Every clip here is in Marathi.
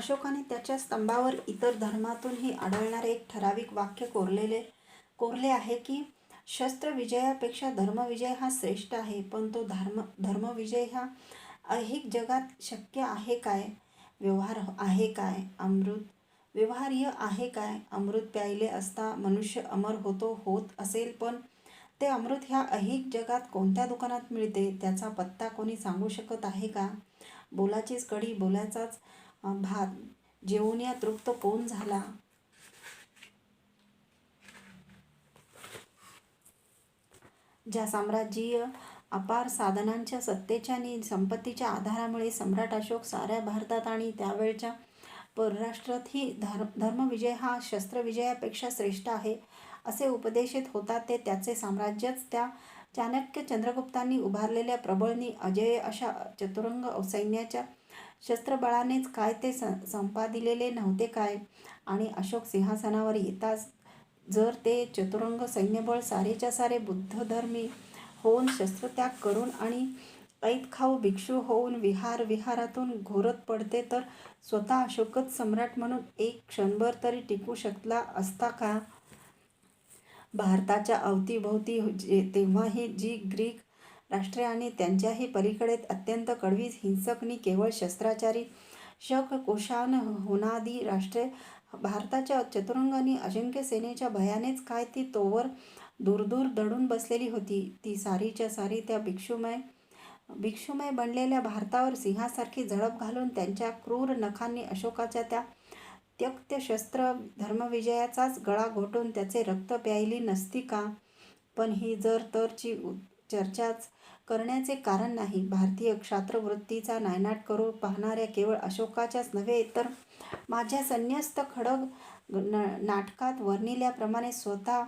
अशोकाने त्याच्या स्तंभावर इतर धर्मातूनही आढळणारे एक ठराविक वाक्य कोरले आहे की शस्त्रविजयापेक्षा धर्मविजय हा श्रेष्ठ आहे. पण तो धर्मविजय हा ऐहिक जगात शक्य आहे काय? व्यवहार्य आहे काय? अमृत प्यायले असता मनुष्य अमर होत असेल, पण ते अमृत ह्या ऐहिक जगात कोणत्या दुकानात मिळते त्याचा पत्ता कोणी सांगू शकत आहे का? बोलाचीच कढी बोलाचाच भात जेवून या तृप्त कोण झाला? ज्या साम्राज्यीय अपार साधनांच्या सत्तेच्या आणि संपत्तीच्या आधारामुळे सम्राट अशोक साऱ्या भारतात आणि त्यावेळच्या परराष्ट्रातही धर्मविजय हा शस्त्रविजयापेक्षा श्रेष्ठ आहे असे उपदेशित होता, ते त्याचे साम्राज्यच त्या चाणक्य चंद्रगुप्तांनी उभारलेल्या प्रबळनी अजेय अशा चतुरंग सैन्याच्या शस्त्रबळानेच काय ते संपादिलेले नव्हते काय? आणि अशोक सिंहासनावर येताच जर ते चतुरंग सैन्यबळ सारेच्या सारे बुद्धधर्मी होऊन शस्त्रत्याग करून आणि ऐत खाऊ भिक्षू होऊन विहारातून घोरत पडते, तर स्वतः अशोकच सम्राट म्हणून एक क्षणभर तरी टिकू शकला असता का? भारताच्या अवतीभोवती तेव्हाही जी ग्रीक राष्ट्रे आणि त्यांच्याही पलीकडे अत्यंत कडवी हिंसक केवळ शस्त्राचारी शककोशान होणारी राष्ट्रे भारताच्या चतुरंग आणि अजिंक्य सेनेच्या भयानेच काय ती तोवर दूर दडून बसलेली होती. ती सारीच्या सारी त्या भिक्षुमय बनलेल्या भारतावर सिंहासारखी झडप घालून त्यांच्या क्रूर नखांनी अशोकाच्या त्या त्यक्त शस्त्र धर्मविजयाचाच गळा घोटून त्याचे रक्त प्यायली नसती का? पण ही जर तरची चर्चाच करण्याचे कारण नाही. भारतीय क्षात्रवृत्तीचा नायनाट करू पाहणाऱ्या केवळ अशोकाच्याच नव्हे, तर माझ्या संन्यस्त खड्ग नाटकात वर्णिल्याप्रमाणे स्वतः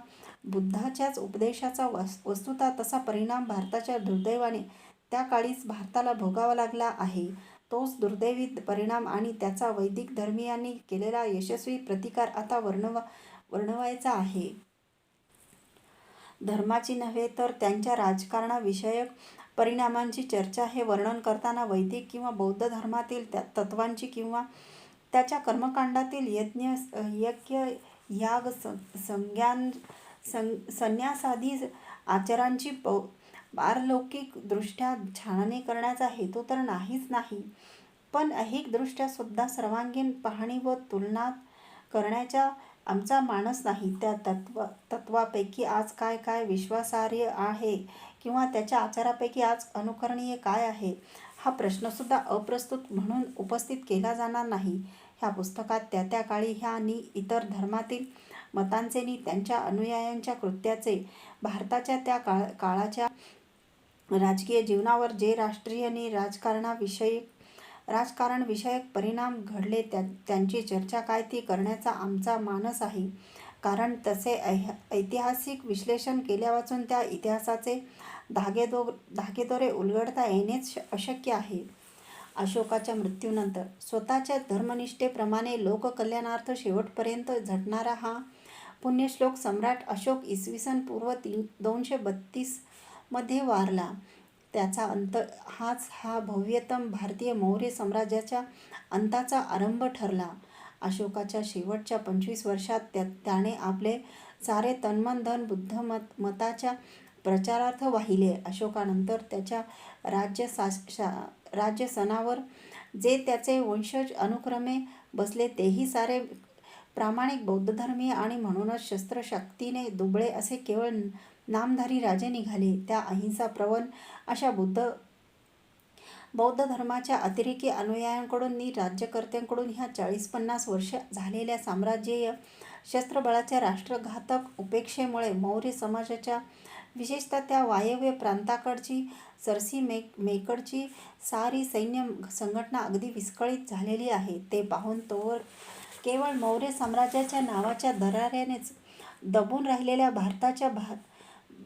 बुद्धाच्याच उपदेशाचा वस्तुतः तसा परिणाम भारताच्या दुर्दैवाने त्या काळीच भारताला भोगावा लागला आहे. तोच दुर्दैवी परिणाम आणि त्याचा वैदिक धर्मीयांनी केलेला यशस्वी प्रतिकार आता वर्णवायचा आहे. धर्माची नव्हे तर त्यांच्या राजकारणाविषयक परिणामांची चर्चा. हे वर्णन करताना वैदिक किंवा बौद्ध धर्मातील तत्त्वांची किंवा त्याच्या कर्मकांडातील यज्ञ याग संन्यासादी आचारांची पारलौकिक दृष्ट्या छाननी करण्याचा हेतू तर नाहीच नाही, पण ऐहिक दृष्ट्या सुद्धा सर्वांगीण पाहणी व तुलना करण्याचा आमचा मानस नाही. त्या तत्वापैकी आज काय काय विश्वासार्ह आहे किंवा त्याच्या आचारापैकी आज अनुकरणीय काय आहे, हा प्रश्नसुद्धा अप्रस्तुत म्हणून उपस्थित केला जाणार नाही. ह्या पुस्तकात त्या काळी ह्या इतर धर्मातील मतांचे त्यांच्या अनुयायांच्या कृत्याचे भारताच्या त्या काळाच्या राजकीय जीवनावर जे राष्ट्रीय आणि राजकारणविषयक परिणाम घडले त्यांची चर्चा काय ती करण्याचा आमचा मानस आहे. कारण तसे ऐतिहासिक विश्लेषण केल्यावाचून त्या इतिहासाचे धागेदोरे उलगडता येणेच अशक्य आहे. अशोकाच्या मृत्यूनंतर स्वतःच्या धर्मनिष्ठेप्रमाणे लोककल्याणार्थ शेवटपर्यंत झटणारा हा पुण्यश्लोक सम्राट अशोक इसवी पूर्व 232 मध्ये वारला. त्याचा अंत हाच हा भव्यतम भारतीय मौर्य साम्राज्याच्या अंताचा आरंभ ठरला. अशोकाच्या शेवटच्या 25 वर्षात त्याने आपले सारे तनमन धन बुद्धमताच्या प्रचारार्थ वाहिले. अशोकानंतर त्याच्या राज्यसनावर जे त्याचे वंशज अनुक्रमे बसले तेही सारे प्रामाणिक बौद्धधर्मीय आणि म्हणूनच शस्त्रशक्तीने दुबळे असे केवळ नामधारी राजे निघाले. त्या अहिंसा प्रवण अशा बौद्ध धर्माच्या अतिरेकी अनुयायांकडून राज्यकर्त्यांकडून ह्या 40-50 वर्ष झालेल्या साम्राज्यीय शस्त्रबळाच्या राष्ट्रघातक उपेक्षेमुळे मौर्य समाजाच्या विशेषतः त्या वायव्य प्रांताकडची सरसीमेकडची सारी सैन्य संघटना अगदी विस्कळीत झालेली आहे. ते पाहून तोवर केवळ मौर्य साम्राज्याच्या नावाच्या दराऱ्यानेच दबून राहिलेल्या भारताच्या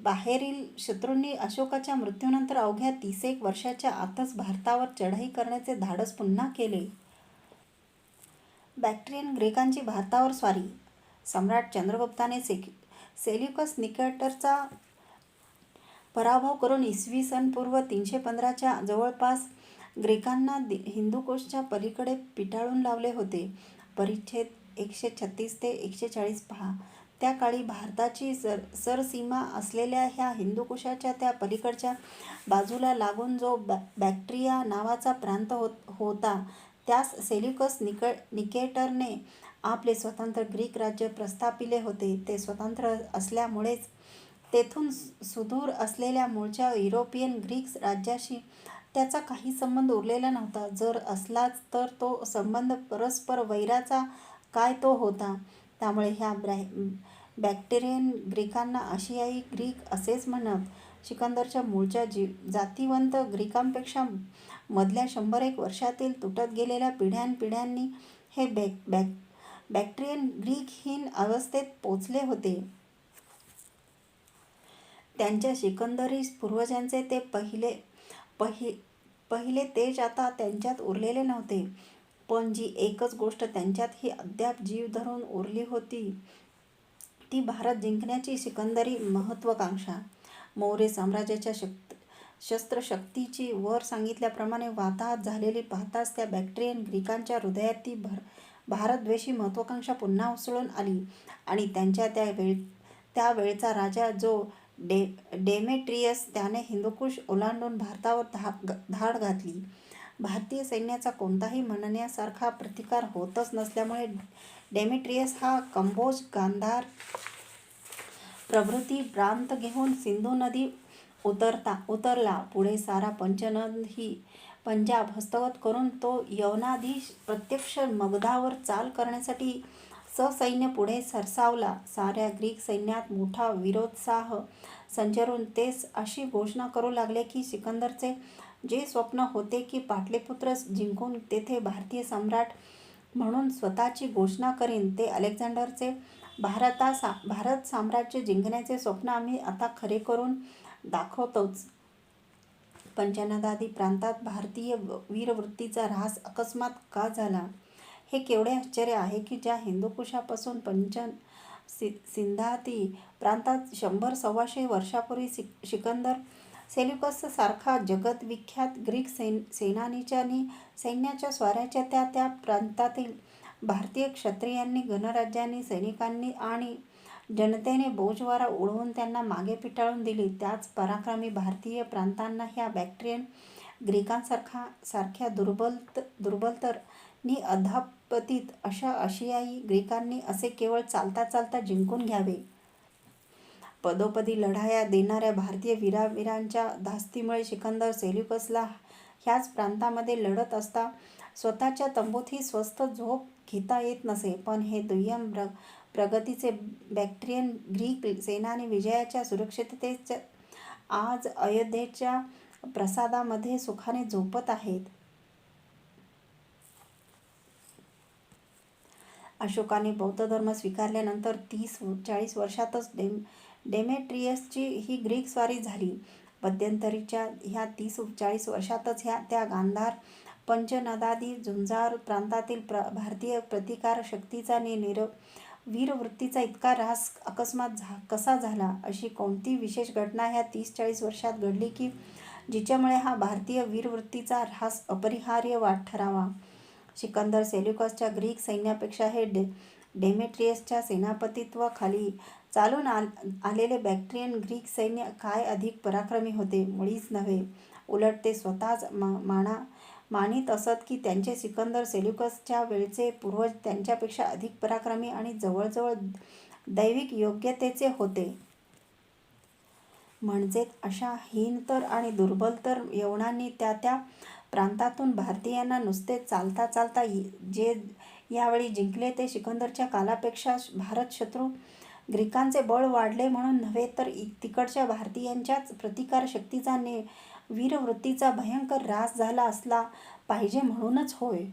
बाहेरील शत्रूंनी अशोकाच्या मृत्यूनंतर अवघ्या 31 वर्षाच्या आतच भारतावर चढाई करण्याचे धाडस पुन्हा केले. बॅक्ट्रियन ग्रीकांची भारतावर स्वारी. सम्राट चंद्रगुप्ताने सेल्युकस निकेटरचा पराभव करून इसवी पूर्व 315 च्या जवळपास ग्रीकांना हिंदुकुशच्या पलीकडे पिटाळून लावले होते. परिच्छेद 136 ते 140 पहा. त्या काळी भारताची सरसीमा असलेल्या ह्या हिंदुकुशाच्या त्या पलीकडच्या बाजूला लागून जो बॅक्ट्रिया नावाचा प्रांत होता, त्यास सेल्युकस निकेटरने आपले स्वतंत्र ग्रीक राज्य प्रस्थापिले होते. ते स्वतंत्र असल्यामुळेच तेथून सुदूर असलेल्या मूळच्या युरोपियन ग्रीक राज्याशी त्याचा काही संबंध उरलेला नव्हता. जर असलाच तर तो संबंध परस्पर वैराचा काय तो होता. त्यामुळे ह्या बॅक्ट्रियन ग्रीकांना आशियाई ग्रीक असेच म्हणत. सिकंदरच्या मूळच्या जातिवंत ग्रीकांपेक्षा मधल्या 100-1 वर्षातील तुटत गेलेल्या पिढ्यानपिढ्यांनी हे बॅक्ट्रियन ग्रीक हीन अवस्थेत पोचले होते. त्यांच्या सिकंदरी पूर्वजांचे ते पहिले तेज आता त्यांच्यात उरलेले नव्हते. पण जी एकच गोष्ट त्यांच्यातही अद्याप जीव धरून उरली होती, ती भारत जिंकण्याची सिकंदरी महत्त्वाकांक्षा. मौर्य साम्राज्याच्या शस्त्रशक्तीची वर सांगितल्याप्रमाणे वाताहत झालेली पाहताच त्या बॅक्ट्रियन ग्रीकांच्या हृदयात ती भारतद्वेषी महत्त्वाकांक्षा पुन्हा उसळून आली आणि त्यांच्या त्या वेळचा राजा जो डेमेट्रियस, त्याने हिंदुकुश ओलांडून भारतावर धाड घातली. भारतीय सैन्याचा कोणताही म्हणण्यासारखा प्रतिकार होतच नसल्यामुळे डेमेट्रियस हा कंबोज, गांधार प्रभृती प्रांत घेऊन सिंधू नदी उतरला. पुढे सारा पंजाब हस्तगत करून तो यवनादी प्रत्यक्ष मगधावर चाल करण्यासाठी ससैन्य पुढे सरसावला. साऱ्या ग्रीक सैन्यात मोठा विरोत्साह संचरून ते अशी घोषणा करू लागले की सिकंदरचे जे स्वप्न होते की पाटलीपुत्र जिंकून तेथे भारतीय सम्राट म्हणून स्वतःची घोषणा करीन, ते अलेक्झांडरचे भारत साम्राज्य जिंकण्याचे स्वप्न आम्ही आता खरे करून दाखवतोच. पंचनदादी प्रांतात भारतीय वीरवृत्तीचा ऱ्हास अकस्मात का झाला, हे केवढे आश्चर्य आहे की ज्या हिंदुकुशापासून सिंधाती प्रांतात 100-125 वर्षापूर्वी सिकंदर सेल्युकस सारखा जगद्विख्यात ग्रीक सेनानीच्या सैन्याच्या स्वाऱ्याच्या त्या प्रांतातील भारतीय क्षत्रियांनी, गणराज्यांनी, सैनिकांनी आणि जनतेने बोजवारा उडवून त्यांना मागे पिटाळून दिली. त्याच पराक्रमी भारतीय प्रांतांना ह्या बॅक्ट्रियन ग्रीकांसारख्या दुर्बलतर नि अधःपतित अशा आशियाई ग्रीकांनी असे केवळ चालता चालता जिंकून घ्यावे. पदोपदी लढाया देणाऱ्या भारतीय वीरांच्या धास्तीमुळे सिकंदर सेल्युकसला ह्याच प्रांतामध्ये लढत असता स्वतःच्या तंबूतही स्वस्थ झोप घेता येत नसे. पण हे दुय्यम प्रगतीचे बॅक्ट्रियन ग्रीक सेनानी विजयाच्या सुरक्षिततेत आज अयोध्येच्या प्रासादामध्ये सुखाने झोपत आहेत. अशोकाने बौद्ध धर्म स्वीकारल्यानंतर 30-40 वर्षातच डेमेट्रियसची ही ग्रीक स्वारी झाली. मध्यंतरीच्या ह्या 30-40 वर्षातच त्या गांधार, पंचनदादी, झुंजार प्रांतातील भारतीय प्रतिकार शक्तीचा वीरवृत्तीचा इतका ऱ्हास अकस्मात कसा झाला? अशी कोणती विशेष घटना ह्या 30-40 वर्षात घडली की जिच्यामुळे हा भारतीय वीरवृत्तीचा ऱ्हास अपरिहार्य ठरावा? सिकंदर सेल्युकसच्या ग्रीक सैन्यापेक्षा हे डेमेट्रियसच्या सेनापतित्वाखाली चालून आलेले बॅक्ट्रियन ग्रीक सैन्य काय अधिक पराक्रमी होते? मुळीच नव्हे. उलट ते स्वतःच मानित असत की त्यांचे सिकंदर सेल्युकसच्या वेळचे पूर्वज त्यांच्यापेक्षा अधिक पराक्रमी आणि जवळजवळ दैविक योग्यतेचे होते. म्हणजेच अशा हीनतर आणि दुर्बलतर यवनांनी त्या प्रांतातून भारतीयांना नुसते चालता चालता जे यावेळी जिंकले ते सिकंदरच्या कालापेक्षा भारत शत्रू ग्रीकांचे बळ वाढले म्हणून नव्हे, तर तिकडच्या भारतीयांच्याच प्रतिकार शक्तीचा वीरवृत्तीचा भयंकर ऱ्हास झाला असला पाहिजे म्हणूनच होय.